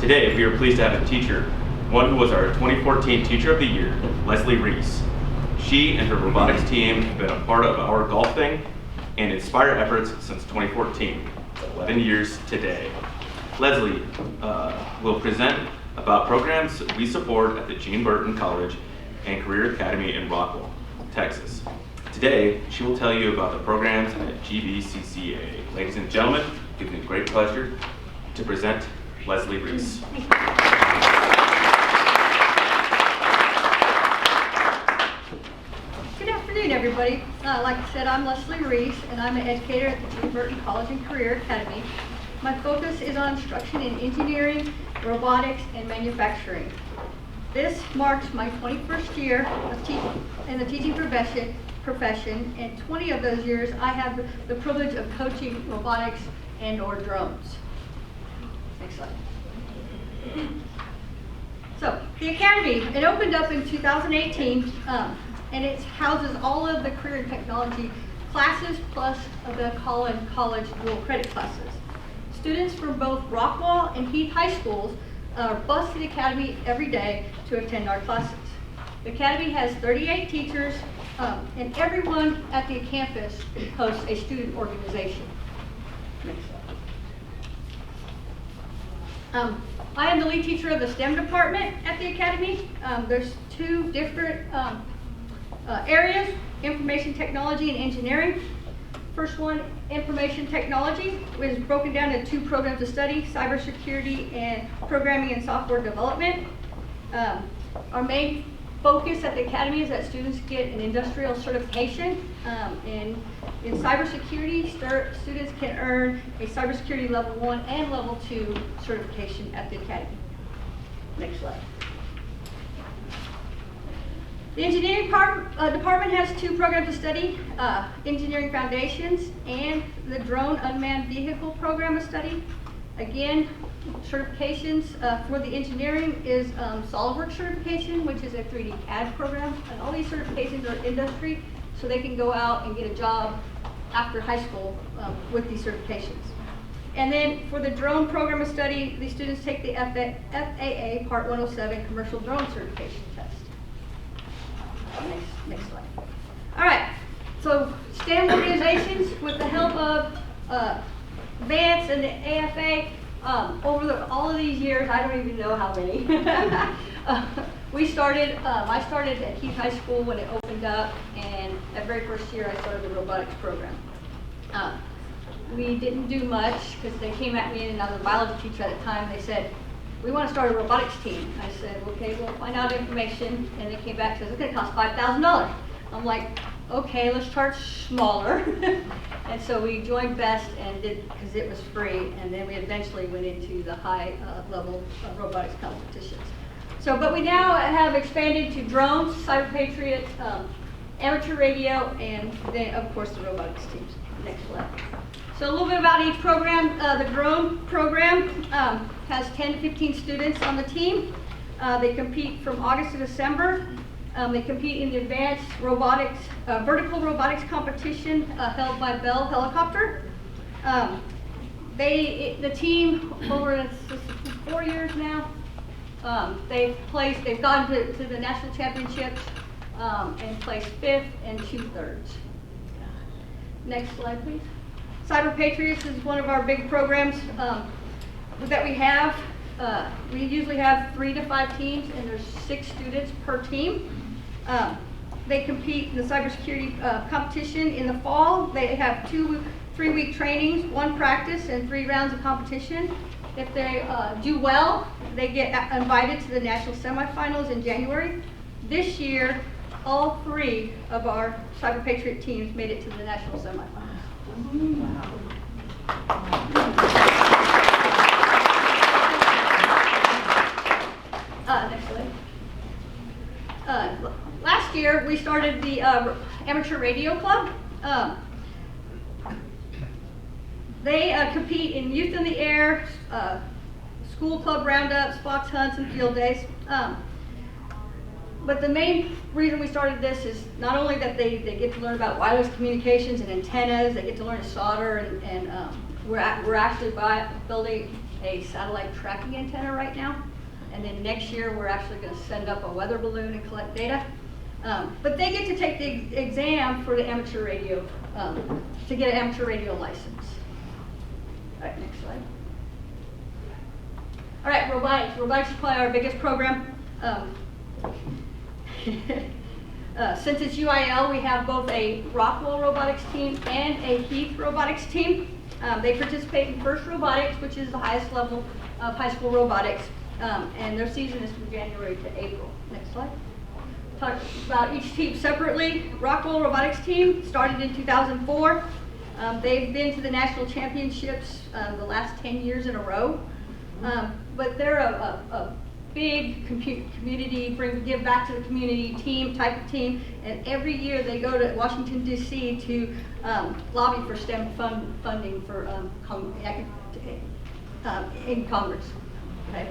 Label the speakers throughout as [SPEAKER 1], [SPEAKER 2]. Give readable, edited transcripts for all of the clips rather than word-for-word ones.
[SPEAKER 1] Today, we are pleased to have a teacher, one who was our 2014 Teacher of the Year, Lesley Reese. She and her robotics team have been a part of our golfing and Inspire efforts since 2014, 11 years today. Lesley will present about programs we support at the Burton College and Career Academy in Rockwell, Texas. Today, she will tell you about the programs at GBCCA. Ladies and gentlemen, it gives me great pleasure to present Lesley Reese.
[SPEAKER 2] Good afternoon, everybody. Like I said, I'm Lesley Reese, and I'm an educator at the Burton College and Career Academy. My focus is on instruction in engineering, robotics, and manufacturing. This marks my 21st year of in the teaching profession, and 20 of those years I have the privilege of coaching robotics and/or drones. Next slide. So, the Academy, it opened up in 2018, and it houses all of the career and technology classes plus of the college dual credit classes. Students from both Rockwell and Heath High Schools are bused to the Academy every day to attend our classes. The Academy has 38 teachers, and everyone at the campus hosts a student organization. Next slide. I am the lead teacher of the STEM department at the Academy. There's two different areas, information technology and engineering. First one, information technology, is broken down into two programs of study, cybersecurity and programming and software development. Our main focus at the Academy is that students get an industrial certification. In cybersecurity, students can earn a cybersecurity level 1 and level 2 certification at the Academy. Next slide. The engineering department has two programs of study, Engineering Foundations and the Drone Unmanned Vehicle Program of Study. Again, certifications for the engineering is SolidWorks certification, which is a 3D CAD program. And all these certifications are industry, so they can go out and get a job after high school with these certifications. And then for the drone program of study, the students take the FAA Part 107 Commercial Drone Certification Test. Next slide. All right, so STEM organizations, with the help of Vance and the AFA, over all of these years, I don't even know how many. I started at Heath High School when it opened up, and that very first year I started the robotics program. We didn't do much because they came at me, and I was a biology teacher at the time. They said, "We want to start a robotics team." I said, "Okay, we'll find out information." And they came back and said, "It's going to cost $5,000. I'm like, "Okay, let's start smaller." And so we joined BEST and did, because it was free, and then we eventually went into the high level robotics competitions. So, but we now have expanded to drones, CyberPatriot, amateur radio, and then of course the robotics teams. Next slide. So a little bit about each program. The drone program has 10 to 15 students on the team. They compete from August to December. They compete in the advanced robotics, vertical robotics competition held by Bell Helicopter. The team, over 4 years now, they've gone to the national championships and placed 5th and 2/3. Next slide, please. CyberPatriot is one of our big programs that we have. We usually have 3 to 5 teams, and there's 6 students per team. They compete in the cybersecurity competition in the fall. They have 2 3-week trainings, 1 practice, and 3 rounds of competition. If they do well, they get invited to the national semifinals in January. This year, all 3 of our CyberPatriot teams made it to the national semifinals. Next slide. Last year, we started the Amateur Radio Club. They compete in Youth in the Air, school club roundups, fox hunts, and field days. But the main reason we started this is not only that they get to learn about wireless communications and antennas, they get to learn to solder, and we're actually a satellite tracking antenna right now. And then next year, we're actually going to send up a weather balloon and collect data. But they get to take the exam for the amateur radio, to get an amateur radio license. All right, next slide. All right, robotics. Robotics is probably our biggest program. Since it's UIL, we have both a Rockwell robotics team and a Heath robotics team. They participate in FIRST Robotics, which is the highest level of high school robotics, and their season is from January to April. Next slide. Talk about each team separately. Rockwell robotics team started in 2004. They've been to the national championships the last 10 years in a row. But they're a big community, give back to the community type of team, and every year they go to Washington, D.C. to lobby for STEM funding for in Congress. Okay.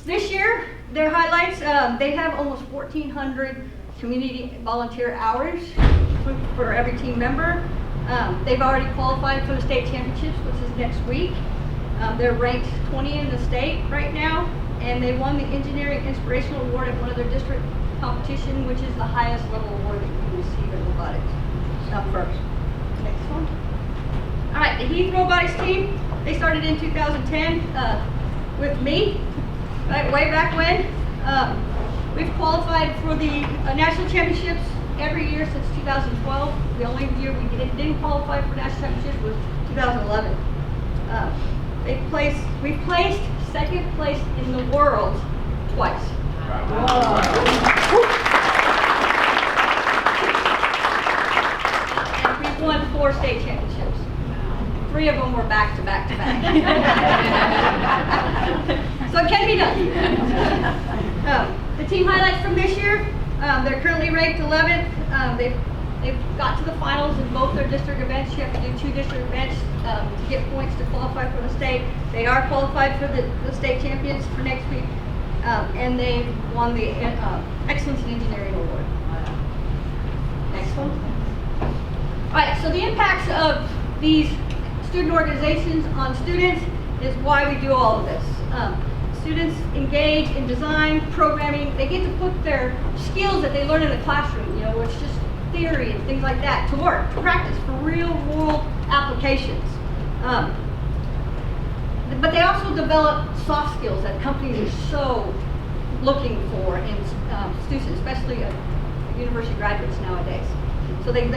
[SPEAKER 2] This year, their highlights, they have almost 1,400 community volunteer hours for every team member. They've already qualified for the state championships, which is next week. They're ranked 20 in the state right now, and they won the Engineering Inspirational Award at one of their district competition, which is the highest level award that you can receive in robotics. First. Next one. All right, the Heath Robotics team, they started in 2010 with me, right, way back when. We've qualified for the national championships every year since 2012. The only year we didn't qualify for national championships was 2011. We've placed second place in the world twice. And we've won 4 state championships. 3 of them were back to back to back. So it can be done. The team highlights from this year, they're currently ranked 11th. They've got to the finals in both their district events. You have to do 2 district events to get points to qualify for the state. They are qualified for the state champions for next week, and they won the Excellence in Engineering Award. Next one. All right, so the impacts of these student organizations on students is why we do all of this. Students engage in design, programming. They get to put their skills that they learn in the classroom, which is just theory and things like that, to work, to practice for real world applications. But they also develop soft skills that companies are so looking for in students, especially university graduates nowadays. So they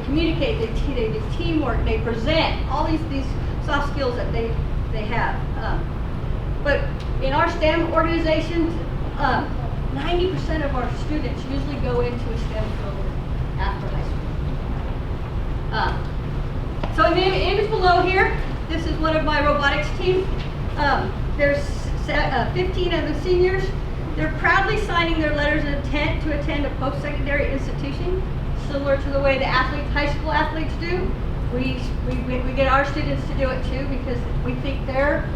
[SPEAKER 2] communicate, they do teamwork, they present all these soft skills that they have. But in our STEM organizations, 90% of our students usually go into a STEM field after high school. So in the image below here, this is one of my robotics team. There's 15 of the seniors. They're proudly signing their letters of intent to attend a post-secondary institution, similar to the way the high school athletes do. We get our students to do it too, because we think their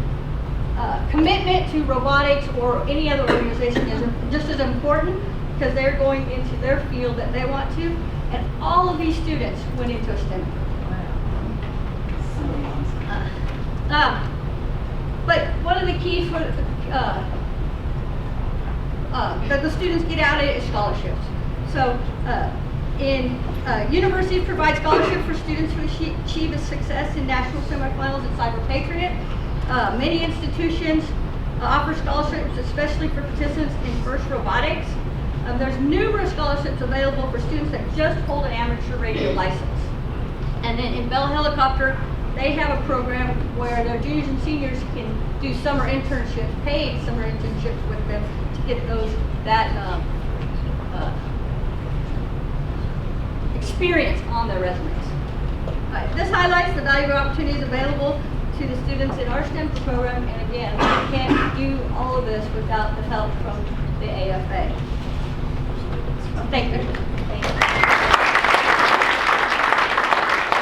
[SPEAKER 2] commitment to robotics or any other organization is just as important, because they're going into their field that they want to, and all of these students went into a STEM field. But one of the keys for that the students get out of it is scholarships. So universities provide scholarships for students who achieve a success in national semifinals at CyberPatriot. Many institutions offer scholarships, especially for participants in FIRST Robotics. There's numerous scholarships available for students that just hold an amateur radio license. And then in Bell Helicopter, they have a program where their juniors and seniors can do summer internships, paid summer internships with them to get that experience on their resumes. This highlights the valuable opportunities available to the students in our STEM program, and again, we can't do all of this without the help from the AFA. Thank you.